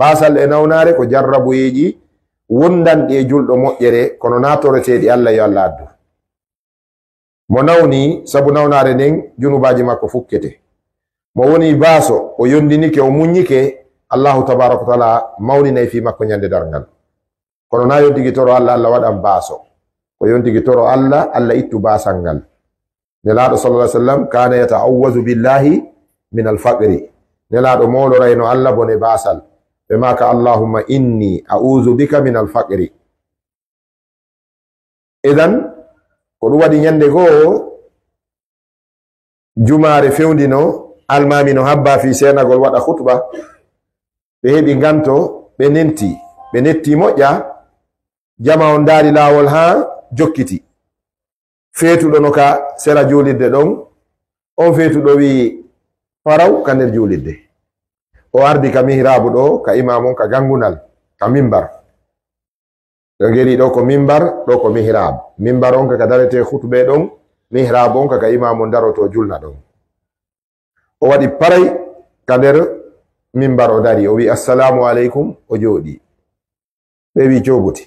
basal e nawnare ko jarrabuyeji wondanɗi e julɗo moƴƴere kono natoreteɗi Allah yo Allah addu mo nawni sabu nawnare nden junubaji makko fukkete mo woni baaso o yondinike o muññike Allahu tabaraka wa taala mawninay fi makko ñande darngal kono na yontigi toro Allah Allah waɗan baaso o yontigi toro Allah Allah ittu baasal ngal nelaɗo sallallahu alaihi wasallam kana yata'awwazu billahi min alfaqri nelaɗo molorayno Allah bone baasal ɓe maka allahumma inni a'udhu bika min alfaqri idan ko ɗum waɗi ñande goo jumare fewndino almami no habba fi senagol waɗa khutba ɓe heɓi ganto ɓe netti moƴƴa jama on daari laawol ha jokkiti feetuɗo no ka sera julirde ɗon on feetuɗo wi faraw ka nder julirde o ardi ka mihrabu ɗo ka imamon ka gangunal ka mimbar ɗo geri ɗo ko mimbar ɗo ko mihrab mimbar on kaka darete khutbe ɗon mihrab on kaka imamon daroto julna ɗon o waɗi paray ka nder mimbar o dari o wi assalamu aleykum o jooɗi ɓe wi cobuti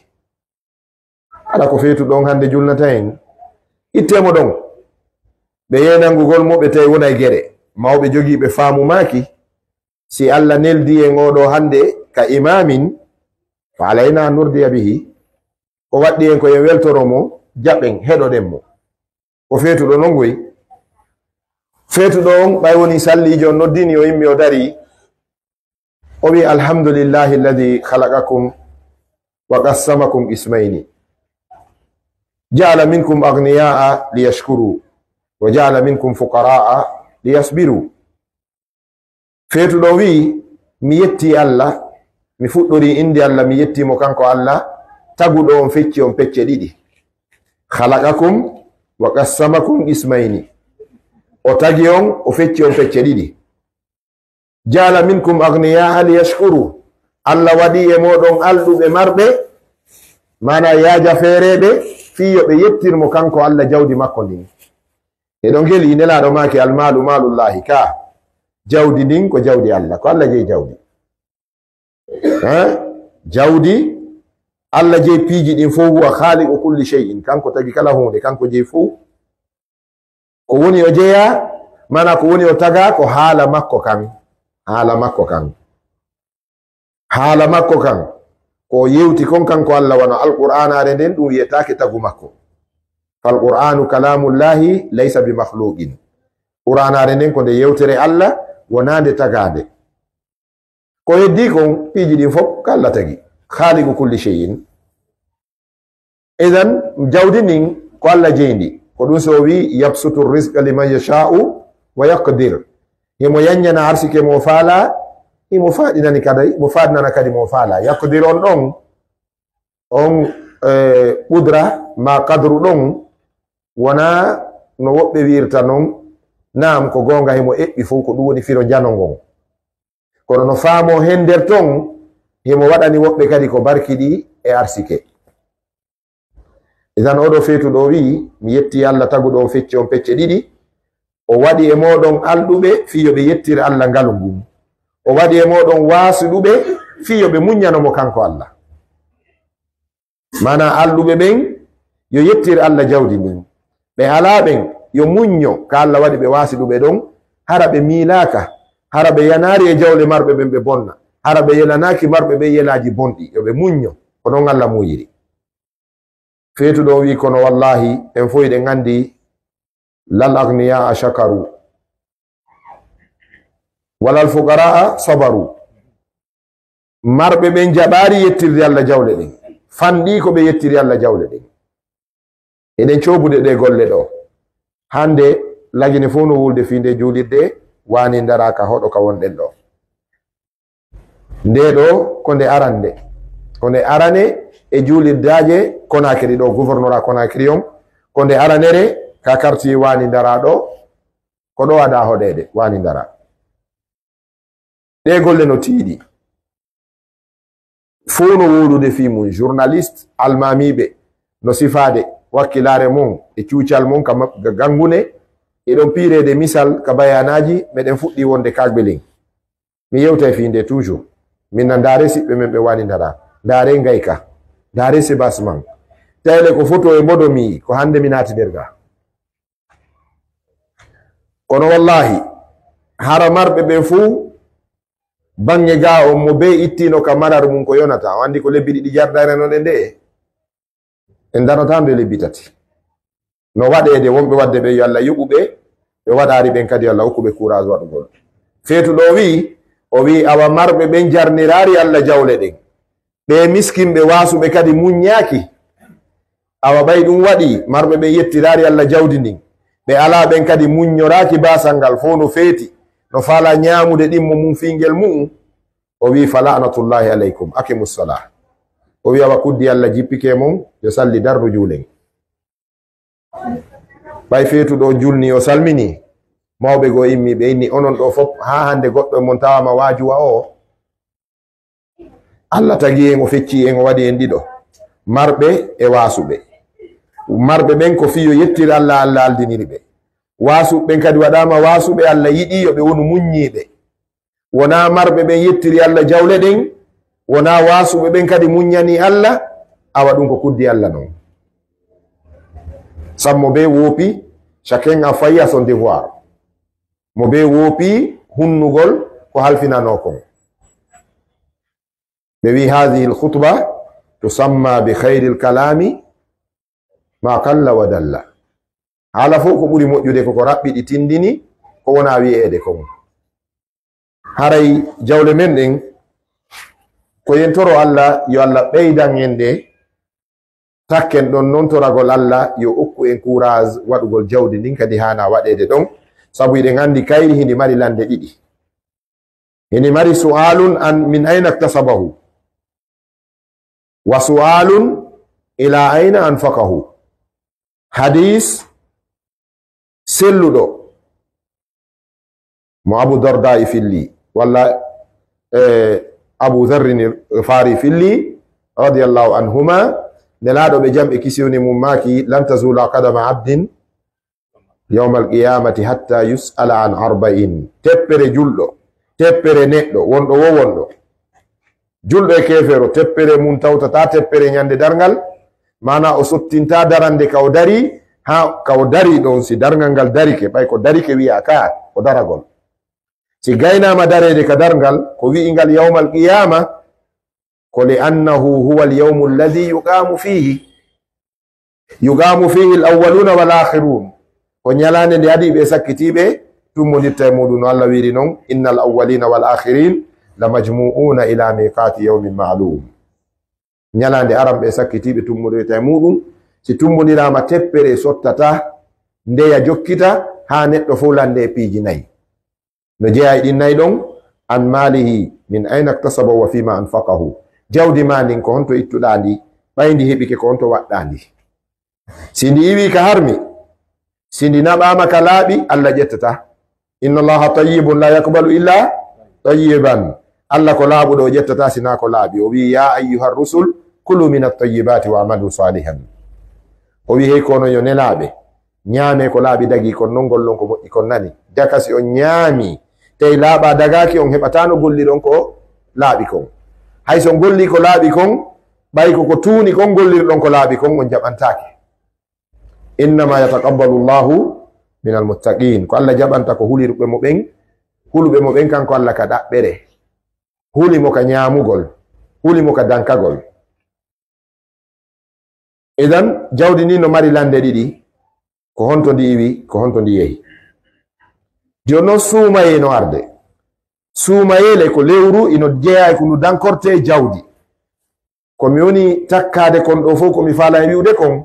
ala ko feetu ɗon hande julnata en ittemo ɗon ɓe yenangugol mo ɓe tawi wonay gere mawɓe jogiiɓe faamu maaki si Allah neldi en oɗo hande ka imamin fa alayna nurdiya bihi o waɗɗi en ko yen weltoro mo jaɓen heɗoɗen mo ko feetuɗo non goyi feetuɗo on ɓay woni sallijo noddini o yimmi o dari o wi alhamdulillahi alladi khalaqakum wa qassamakum ismayni ja'ala minkum aghniya'a liyashkuru wa ja'ala minkum fuqara'a liyasbiru feetuɗo wi mi yetti Allah mi fuɗɗori indi Allah mi yettimo kanko Allah taguɗo on fecci on pecce ɗiɗi khalaqakum wa qassamakum ismayni o tagi on o fecci on pecce ɗiɗi ja'ala minkum aghniya'a liyashkuru Allah waɗi e moɗon alɗuɓe marɓe mana yaaja feereɓe fiyo ɓe yettirmo kanko Allah jawdi makko ndin eɗon geli nelaɗo maki almalu malullahi ka jawdi ndin ko jawdi Allah ko Allah jeyi jawdi jawdi Allah jeyi piiji ɗin fof huwa khaliqu kulli shay'in kanko tagi kala hunde kanko jeyi fof ko woni o jeeya mana ko woni o taga ko haala makko kan haala makko kan haala makko kan ko yewti kon kanko Allah wano alqur'anare nden ɗum wiyetake tagu makko falqur'anu kalamullahi laysa bi makhluqin qur'anare nden ko nde yewtere Allah wonande tagade ko heddi kon piiji ɗin fof ko Allah tagi khaliqu kulli shay'in idan jawdi nin ko Allah jeyndi ko ɗum so wi yabsutu rizqa liman yasha'u wa yaqdir himo yanyana arsike mo faala imo faɗinani kadi mo faɗinana kadi mo faala yaqdir on ɗon on qudra ma qadru ɗon wona no woɓɓe wirta non naam ko gonga himo eɓɓi fof ko ɗum woni firo jano ngon kono no faamo hen nder ton himo waɗani woɓɓe kadi ko barkiɗi e arsike idan oɗo feetuɗo wi mi yetti Allah taguɗo on fecce on pecce ɗiɗi o waɗi e moɗon alɗuɓe fiyo ɓe yettira Allah ngalu ngum o waɗi e moɗon waasuɗuɓe fiyo ɓe muññanomo kanko Allah mana alɗuɓe ɓen yo yettir Allah jawdi ndin ɓe ala ɓen yo muñño ka Allah waɗi ɓe waasiɗuɓe ɗon hara ɓe miilaka hara ɓe yanari e jawle marɓe ɓen ɓe bonna hara ɓe yelanaki marɓe ɓe yelaji bonɗi yo ɓe muñño ko ɗon Allah muyiri feetuɗo wi kono wallahi en fof eɗen andi lal agniya shakaru walal fuqara sabaru marɓe ɓen jaɓari yettirde Allah jawle ɗen fanɗi ko ɓe yettiri Allah jawle ɗen eɗen cobude ɗe golle ɗo hande lagine fof no wulde fi nde julirde wani daraka hoɗo ka wonɗen ɗo nde ɗo ko nde arande ko nde arane e julirdaje Konakri ɗo gouvernora Konakri on ko nde aranere ka quartier wani dara ɗo ko ɗo waɗa hoɗede wani dara ɗe golle no tiiɗi fuu no wolude fi mum journaliste almamiɓe no sifade wakkilare mum e cuucal mum ka gangune eɗon piirede misal ka bayanaji meɗen fuɗɗi wonde kagbelin mi yewta e fi nde toujours minna ndare siɓɓe men ɓe wani ndara ndare ngayka ndare sebasman tayle ko photo e bodomi ko hande mi naati nder ga kono wallahi hara marɓe ɓen fuu bange ga on mo be ittino ka marar mum ko yonata o andi ko lebbi ɗiɗi jardarenoɗe nde en darotando e lebbi tati no waɗede wonɓe wadde ɓe yo Allah yuɓuɓe ɓe waɗari ɓen kadi Allah hokkuɓe courage waɗugol feetuɗo o wi awa marɓe ɓen jarnirari Allah jawle ɗen ɓe miskinɓe wasuɓe kadi muññaki awa ɓay ɗum waɗi marɓe ɓen yettirari Allah jawdi ndin ɓe ala ɓen kadi muññoraki basal ngal fo no feeti no faala ñamude ɗimmo mum fingel mum o wi falanatullahi aleykum akimussalah o wi awa kuddi Allah jippike mum yo salli darru juulen ɓay feetuɗo julni o salmini mawɓe go immi ɓe inni onon ɗo fof ha hande goɗɗo mon tawama wajuwa o Allah tagi en o fecci en o waɗi en ɗiɗo marɓe e wasuɓe marɓe ɓen ko fiyo yettiri Allah Allah aldiniri ɓe wasuɓe ɓen kadi waɗama wasuɓe Allah yiɗi yo ɓe wonu muññiɓe wona marɓe ɓen yettiri Allah jawle ɗen wona wasuɓe ɓen kadi muññani Allah awa ɗum ko kuddi Allah noon sabu mo be woopi chacun a failli à son devoir mo be woopi hunnugol ko halfinano kon ɓe wi hadihi lkhutba tusamma bi khayri lkalami ma qalla wa dalla haala fof ko ɓuri moƴƴude koko raɓɓiɗi tindini ko wona wi'ede kon haray jawle men ɗen ko yentoro Allah yo Allah ɓeydan en nde takken ɗon non toragol Allah yo okku en courage waɗugol jawdi ndin kadi hana waɗede ɗon sabu eɗen andi kayri hindi mari lande ɗiɗi hindi mari su'alun an min ayna iktasabahu wa su'alun ila ayna anfaqahu hadis selluɗo mo Abu Darda e filli walla Abu Dharrin Ghifari filli radiyallahu anhuma nelaɗo ɓe jam e kisiwni mum maki lan tazula qadama abdin yawma alqiyamati hatta yus'ala an arba'in teppere julɗo teppere neɗɗo wonɗo wo wonɗo julɗo e kefero teppere mum tawtata teppere ñande darngal mana o sottinta darande kaw dari ha kaw dari ɗon si darngal ngal darike ɓay ko darike wi'a ka ko daragol si gaynama darede ka darngal ko wi'ingal yawma alqiyama ko li annahu huwa alyawmu alladi yuqamu fihi alawwaluna wal akhirun ko ñalande nde adi ɓe sakkitiɓe tummodirta e muɗum no Allah wiri noon inna al awwalina wal akhirin la majmu'una ila miqati yawmin ma'lum ñalande aram ɓe sakkitiɓe tummodirta e muɗum si tummodirama teppere sottata ndeya jokkita ha neɗɗo fo lande e piiji nayyi no jeeya ɗin nayyi ɗon an malihi min ayna iktasaba wa fima anfaqahu jawdi ma ndin ko honto ittuɗa ndi ɓayndi heɓike ko honto waɗɗa ndi si ndi iwi ka harmi si ndi naɓama ka laaɓi Allah ƴettata inna allaha tayyibun la yaqbalu illa tayyiban Allah ko laaɓuɗo o ƴettata sina ko laaɓi o wi ya ayyuha rusul kulu min at-tayyibati wa amalu salihan o wi hey kono yo nelaɓe ñaame ko laaɓi dagi kon non gollon ko moƴƴi kon nani daka si on ñaami tawi laaɓa dagaki on heɓatano golliron ko laaɓi kon hay so golli ko laaɓi kon ɓay ko tuuni kon gollirɗon ko laaɓi kon on jaɓantake innama yataqabbalu llahu min almuttaqin ko Allah jaɓanta ko hulirɓe mo ɓen huluɓe mo ɓen kanko Allah ka ɗaɓɓere hulimo ka ñaamugol hulimo ka dankagol idan jawdi ni no mari lande ɗiɗi ko honto ndi iwi ko honto ndi yehi joni noon suumaye no arde suumayele ko lewru ino jeeya ko ndu dankorte jawdi komi woni takkade kon ɗo fof komi faala e wiwde kon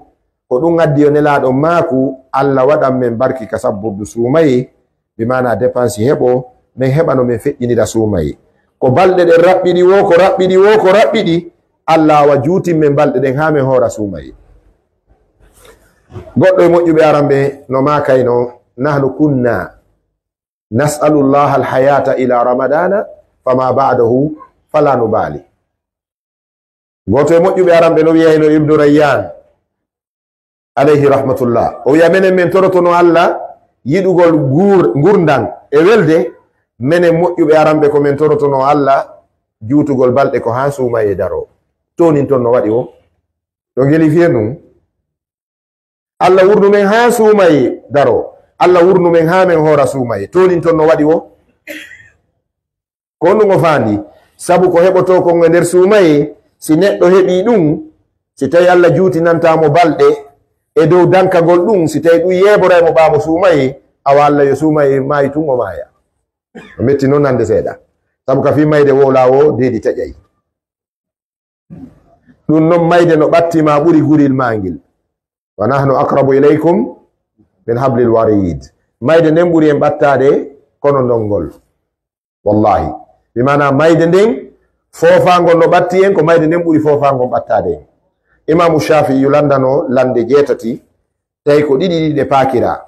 ko ɗum addi yo nelaɗo maaku Allah waɗan men barki ka sabburde suumaye mi mana dépense heɓo min heɓano min feƴƴinira suumaye ko balɗe ɗen raɓɓiɗi wo ko raɓɓiɗi wo ko raɓɓiɗi Allah wa juutin men balɗe ɗen ha min hoora suumaye goɗɗo e moƴƴuɓe aranɓe no makayno nahnu kunna nas'alu llaha alhayata ila ramadana fama ba'dahu fala nubali goto e moƴƴuɓe aranɓe no wiyayno ibnu rayyan alayhi rahmatullah o wiya menen min torotono Allah yiɗugol gurdan e welde menen moƴƴuɓe aranɓe ko min torotono Allah juutugol balɗe ko ha suumaye daro tonin ton no waɗi o to ngeli fiye num Allah wurnu men ha suumaye daro Allah wurnu men ha men hora suumaye tonin ton no waɗi o ko ɗum o faandi sabu ko heɓoto kon e nder suumaye si neɗɗo heɓi ɗum si tawi Allah juutinantamo balɗe e dow dankagol ɗum si tawi ɗum yeboraymo ɓaamo suumaye awa Allah yo suumaye maayi tun o maaya o metti noon nande seeɗa sabu ka fi mayde wo laawo deedi taƴay ɗum noon mayde no ɓattima ɓuri guril maangil wa nahnu aqrabu ilaykum min hablil warid mayde nden ɓuri en ɓattade kono ndongol wallahi bimana mayde nden foofangol no ɓatti en ko mayde nden ɓuri foofangol ɓattade en imamu Shafi'i landano lande 7 tawi ko ɗiɗi ɗiɗe paakira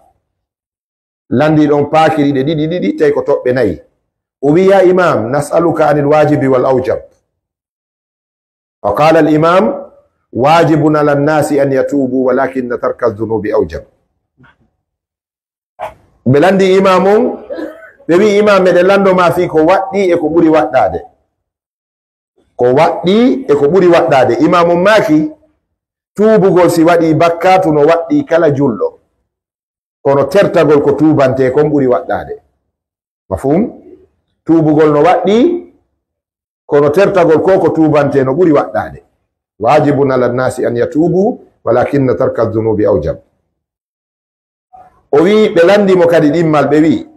landi ɗon paakiriɗe ɗiɗi ɗiɗi tawi ko toɓɓe 4 o wi ya imam nas'aluka anil wajibi wal awjab wa qala al imam wajibun ala nnasi an yatubu walakinna tarka dhunubi awjab ɓe landi imam on ɓe wi imam meɗen lando ma fi ko waɗɗi e ko ɓuri waɗɗade ko waɗɗi e ko ɓuri waɗɗade imam on maki tuubugol si waɗi bakkatu no waɗɗi kala julɗo kono tertagol ko tuubante kon ɓuri waɗɗade mafhum tuubugol no waɗɗi kono tertagol ko tuubante no ɓuri waɗɗade wajibun ala nnasi an yatubu walakinna tarka dhunubi awjab o wi ɓe landimo kadi ɗimmal ɓe wi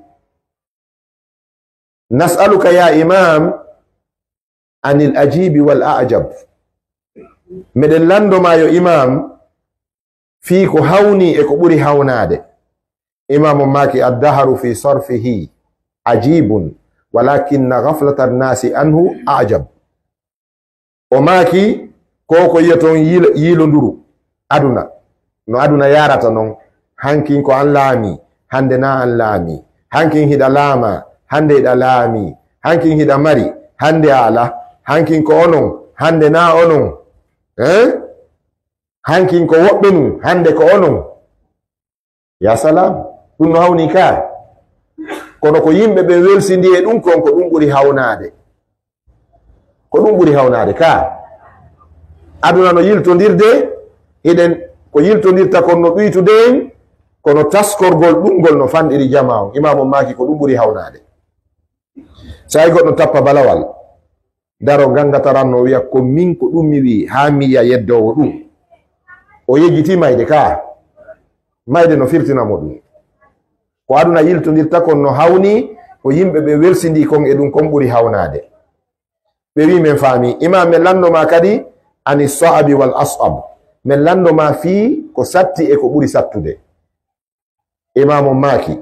nas'aluka ya imam anil ajibi wal a'jab meɗen landoma yo imam fi ko hawni e ko ɓuri hawnade imam maki addaharu fi sarfihi ajibun walakinna ghaflata nnasi anhu a'jab o maki ko yiyaton yilonduru aduna no aduna yarata non hankin ko an laami hande na an laami hankin hiɗa laama hande hiɗa laami hankin hiɗa mari hande ala hankin ko onon hande na onon hankin ko woɓɓe num hande ko onon ya salam ɗum no hawni ka kono ko yimɓe ɓe welsindi e ɗum kon ko ɗum ɓuri hawnade ko ɗum ɓuri hawnade ka aduna no yiltodirde eɗen ko yiltodirta kon no ɗuytude en kono taskorgol ɗumgol no fanɗiri jama on imam maki ko ɗum ɓuri hawnade sai goɗɗo tappa balawal daro gangataranno wiya ko min ko ɗum mi wi ha mi yiya yeddowo ɗum o yejjiti mayde ka mayde no firtinamo ɗum ko aduna yiltodirta kon no hawni ko yimɓe ɓe welsindi kon e ɗum kon ɓuri hawnade ɓe wi men faami imam men landoma kadi ani sa'abi wal as'ab men landoma fi ko satti e ko ɓuri sattude imam maki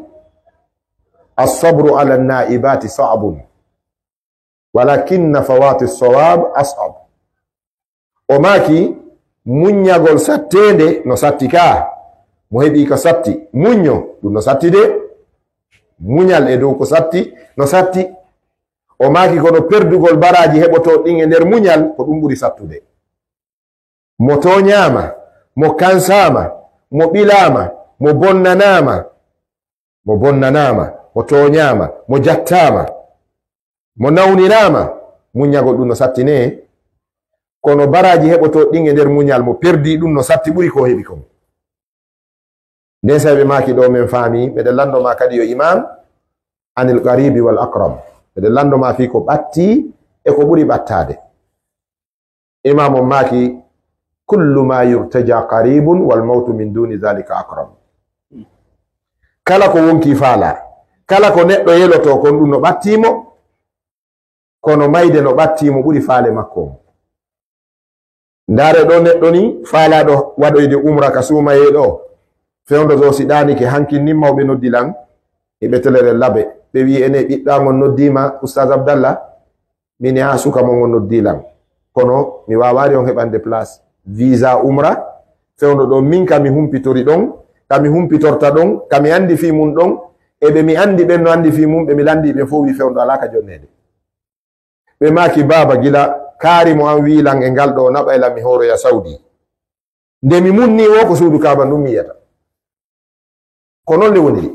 as-sabru ala an-na'ibati sa'bun walakinna fawati as-sawab as'ab o maki muññagol sattende no satti ka mo heɓi ko satti muñño ɗum no satti de muñal e dow ko satti no satti o maki kono perdugol baraji heɓoto ɗin e nder muñal ko ɗum ɓuri sattude mo toñama mo kansama mo ɓilama mo bonnanama mo toñama mo jattama mo nawninama muñagol ɗum no satti ne kono baraji heɓoto ɗin e nder muñal mo perdi ɗum no satti ɓuri ko heɓi kon nden saɓe maki ɗo men faami meɗen landoma kadi yo imam anil qaribi wal aqrab meɗen landoma fi ko ɓatti e ko ɓuri ɓattade imam on maki kullu ma yurtaja qaribun wal mautu min duni dhalika aqrab kala ko wonki faala kala ko neɗɗo yeloto kon ɗum no ɓattimo kono mayde no ɓattimo ɓuri faale makko ndare ɗo neɗɗo ni faalaɗo waɗoyde umra ka suumaye ɗo fewndo to si ɗanike hankin nin mawɓe noddilan e ɓetelere laɓe ɓe wi ene ɓiɗɗagon noddima oustaz abdallah min ha suka mon on noddilan kono mi wawari on heɓande place visa umra fewndo ɗo min kami humpitori ɗon kami humpitorta ɗon kami andi fi mum ɗon eɓe mi andi ɓen no andi fi mum ɓe mi landi ɓe fof wi fewndo alaka jonnede ɓe maki baba gila kaari mo an wilan e ngal ɗo naɓayla mi horoya saudi nde mi munni o ko suudu kaba ɗum mi yiyata ko noon le woniri